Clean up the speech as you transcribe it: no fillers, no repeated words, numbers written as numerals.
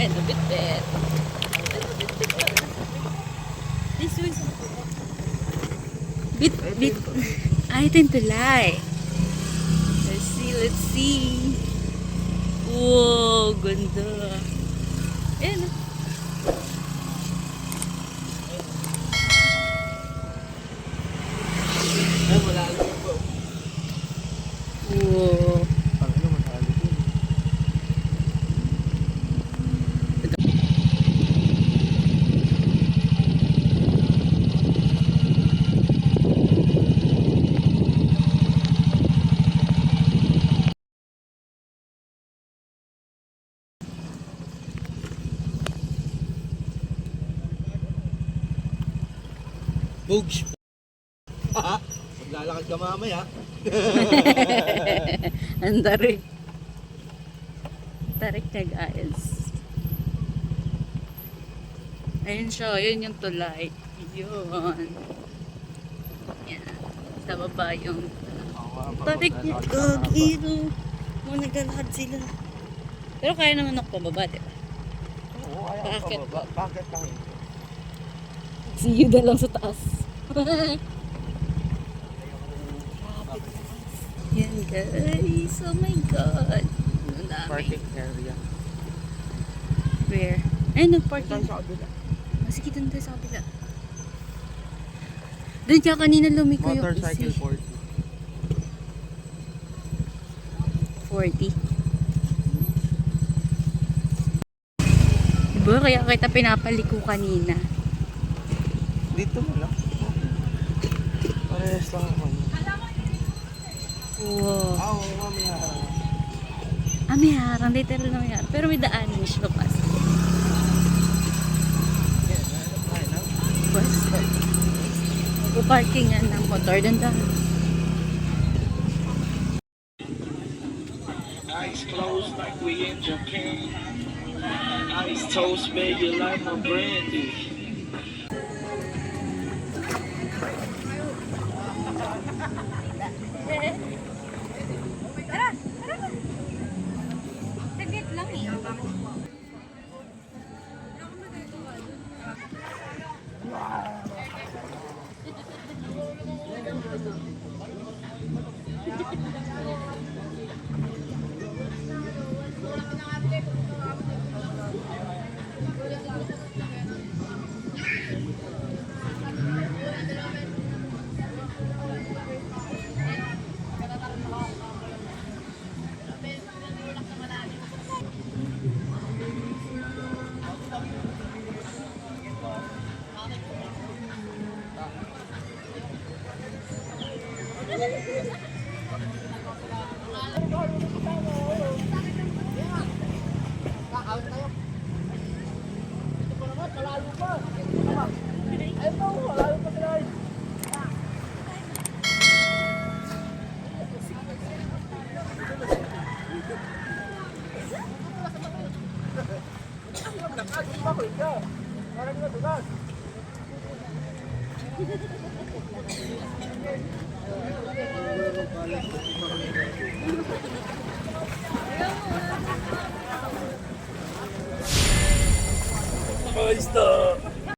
Ayan, bit-bit. This one's bit. Ay, ito yung tulay. Let's see. Wow, ganda. Ayan. Ay, wala lang po. Wow. Ano matalo din. Bugs. Maglalakad ka mamaya. Ang tarik. Tarik niya, guys. Ayun siya. Yun yung tulay. Yun. Yan. Sa baba yung tarik niya. Gagiro. Naglalakad sila. Pero kaya naman ako pababa, diba? Oo, ayaw Bakit? ka ba? Bakit lang yun? See you na lang sa taas. Yan, guys. Oh my God. Ang dami. Parking area. Where? Ayun, Tayo nag-parking. sa kabila. Sige, doon tayo sa kabila. Doon siya kanina lumiko yung Motorcycle 40. 40. Diba? Kaya kita pinapaliko kanina. Dito mo lang. Parehas lang naman. Wow. Oo, mamaya. Ah, may harang. Literal na may harang. Pero may daanin siya pas. Bus. Parking yan ng motor. Dandan. Eyes closed like we in Japan. Ice toast, baby, like my brandy. Tara! Tara! Saglit lang eh. Ayos na!